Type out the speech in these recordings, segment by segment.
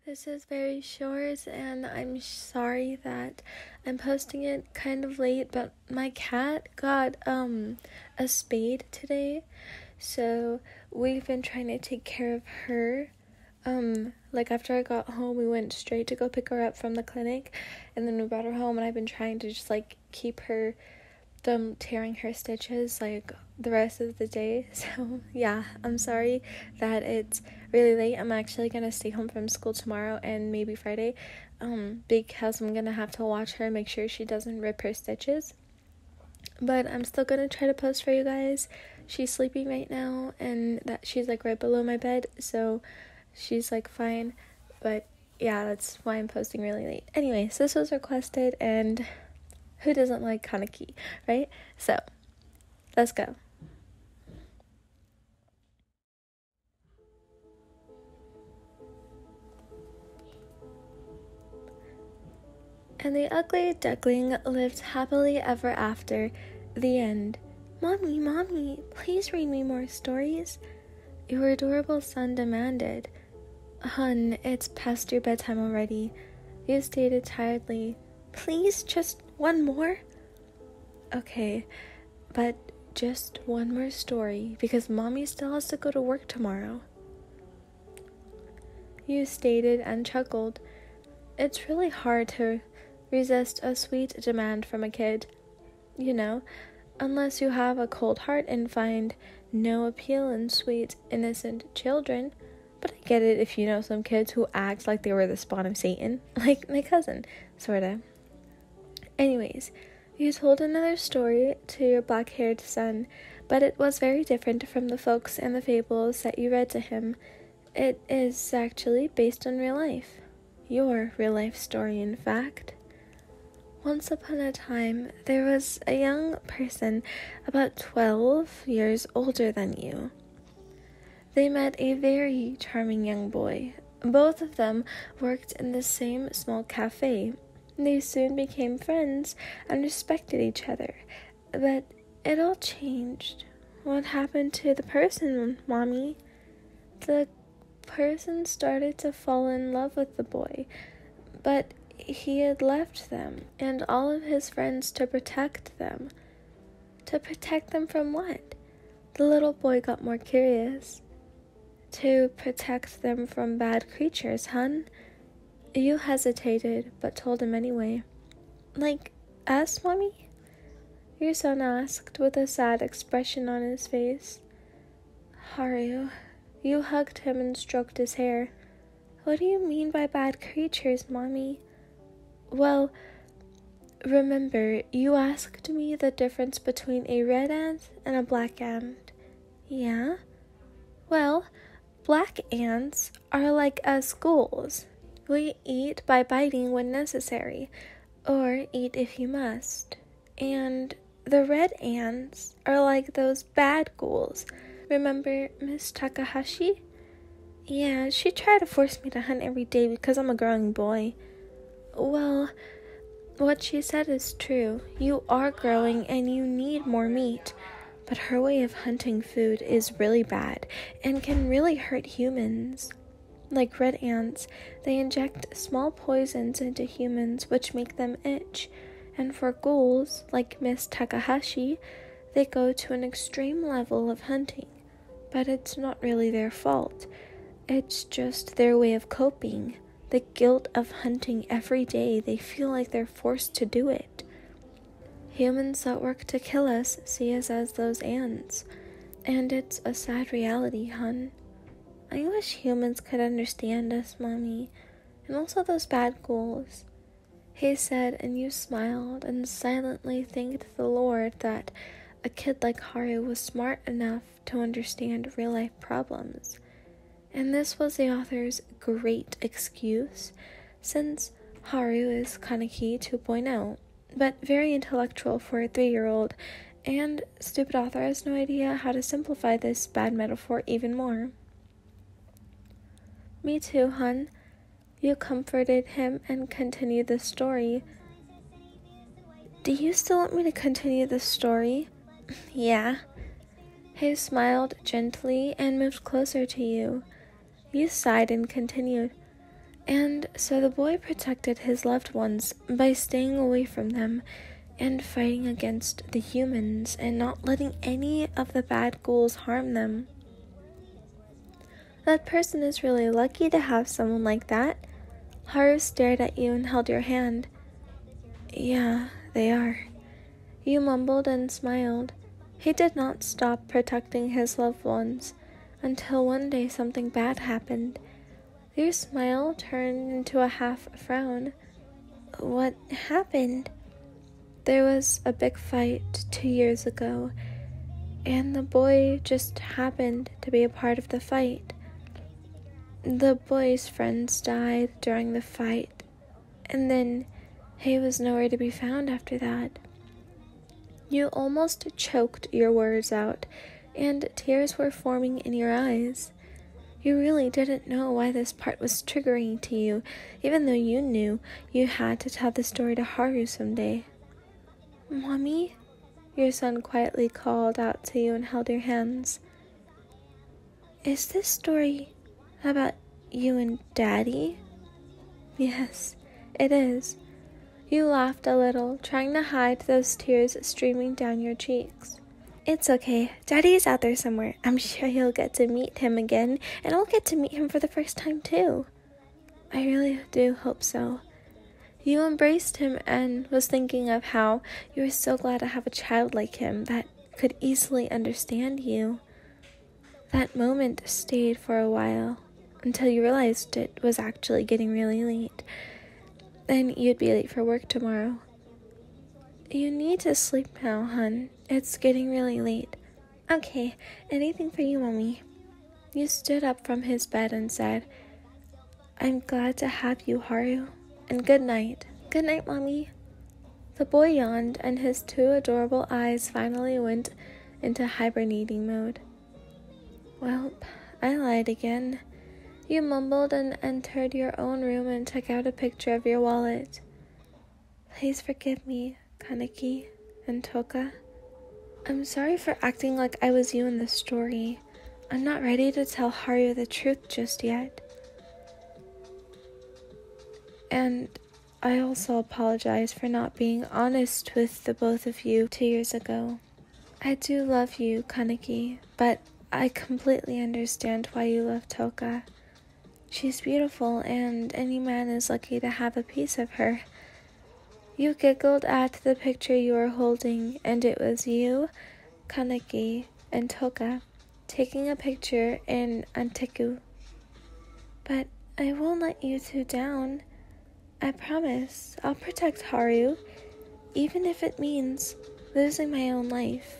This is very short, and I'm sorry that I'm posting it kind of late, but my cat got a spade today, so we've been trying to take care of her. Like after I got home, we went straight to go pick her up from the clinic, and then we brought her home, and I've been trying to just like keep her from tearing her stitches like the rest of the day. So yeah, I'm sorry that it's really late. I'm actually gonna stay home from school tomorrow and maybe Friday, because I'm gonna have to watch her and make sure she doesn't rip her stitches. But I'm still gonna try to post for you guys. She's sleeping right now, and that she's like right below my bed, so she's like fine. But yeah, that's why I'm posting really late. Anyways, this was requested, and who doesn't like Kaneki, right? So, let's go. And the ugly duckling lived happily ever after. The end. Mommy, please read me more stories. Your adorable son demanded. Hun, it's past your bedtime already. You stated tiredly. Please, just one more? Okay, but just one more story, because Mommy still has to go to work tomorrow. You stated and chuckled. It's really hard to resist a sweet demand from a kid, you know, unless you have a cold heart and find no appeal in sweet, innocent children. But I get it if you know some kids who act like they were the spawn of Satan, like my cousin, sorta. Anyways, you told another story to your black-haired son, but it was very different from the folks and the fables that you read to him. It is actually based on real life. Your real-life story, in fact. Once upon a time, there was a young person about 12 years older than you. They met a very charming young boy. Both of them worked in the same small cafe. They soon became friends and respected each other. But it all changed. What happened to the person, Mommy? The person started to fall in love with the boy, but he had left them and all of his friends to protect them. To protect them from what? The little boy got more curious. To protect them from bad creatures, hun? You hesitated, but told him anyway. Like us, Mommy? Your son asked with a sad expression on his face. Haru, you hugged him and stroked his hair. What do you mean by bad creatures, Mommy? Well, remember, you asked me the difference between a red ant and a black ant. Yeah? Well, black ants are like us ghouls. We eat by biting when necessary, or eat if you must. And the red ants are like those bad ghouls. Remember Miss Takahashi? Yeah, she tried to force me to hunt every day because I'm a growing boy. Well, what she said is true. You are growing and you need more meat. But her way of hunting food is really bad and can really hurt humans. Like red ants, they inject small poisons into humans which make them itch. And for ghouls, like Miss Takahashi, they go to an extreme level of hunting. But it's not really their fault. It's just their way of coping. The guilt of hunting every day, they feel like they're forced to do it. Humans that work to kill us see us as those ants. And it's a sad reality, hun. I wish humans could understand us, Mommy, and also those bad ghouls. He said, and you smiled and silently thanked the Lord that a kid like Haru was smart enough to understand real-life problems. And this was the author's great excuse, since Haru is Kaneki 2.0, but very intellectual for a 3-year-old, and stupid author has no idea how to simplify this bad metaphor even more. Me too, hun. You comforted him and continued the story. Do you still want me to continue the story? Yeah. He smiled gently and moved closer to you. You sighed and continued. And so the boy protected his loved ones by staying away from them and fighting against the humans and not letting any of the bad ghouls harm them. That person is really lucky to have someone like that. Haru stared at you and held your hand. Yeah, they are. You mumbled and smiled. He did not stop protecting his loved ones until one day something bad happened. Your smile turned into a half frown. What happened? There was a big fight 2 years ago, and the boy just happened to be a part of the fight. The boy's friends died during the fight, and then he was nowhere to be found after that. You almost choked your words out, and tears were forming in your eyes. You really didn't know why this part was triggering to you, even though you knew you had to tell the story to Haru someday. Mommy? Your son quietly called out to you and held your hands. Is this story about you and Daddy? Yes, it is. You laughed a little, trying to hide those tears streaming down your cheeks. It's okay. Daddy is out there somewhere. I'm sure you'll get to meet him again, and I'll get to meet him for the first time too. I really do hope so. You embraced him and was thinking of how you were so glad to have a child like him that could easily understand you. That moment stayed for a while, until you realized it was actually getting really late, and you'd be late for work tomorrow. You need to sleep now, hun. It's getting really late. Okay, anything for you, Mommy. You stood up from his bed and said, I'm glad to have you, Haru, and good night. Good night, Mommy. The boy yawned, and his 2 adorable eyes finally went into hibernating mode. Well, I lied again. You mumbled and entered your own room and took out a picture of your wallet. Please forgive me, Kaneki and Toka. I'm sorry for acting like I was you in the story. I'm not ready to tell Haru the truth just yet. And I also apologize for not being honest with the both of you 2 years ago. I do love you, Kaneki, but I completely understand why you love Toka. She's beautiful, and any man is lucky to have a piece of her. You giggled at the picture you were holding, and it was you, Kaneki, and Toka taking a picture in Anteku. But I won't let you two down. I promise I'll protect Haru, even if it means losing my own life.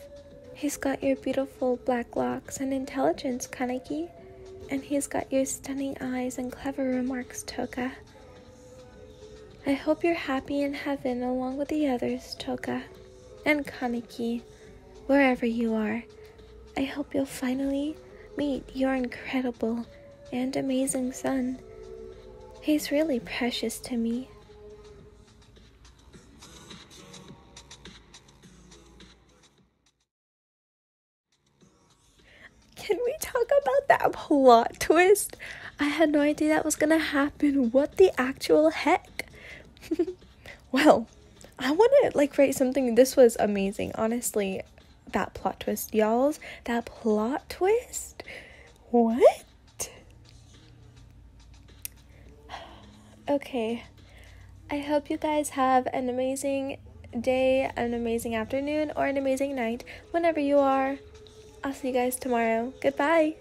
He's got your beautiful black locks and intelligence, Kaneki, and he's got your stunning eyes and clever remarks, Toka. I hope you're happy in heaven along with the others, Toka, and Kaneki, wherever you are. I hope you'll finally meet your incredible and amazing son. He's really precious to me. Can we talk about that plot twist? I had no idea that was gonna happen. What the actual heck? Well, I want to write something. This was amazing, honestly. That plot twist, y'all. That plot twist? What? Okay. I hope you guys have an amazing day, an amazing afternoon, or an amazing night, whenever you are. I'll see you guys tomorrow. Goodbye.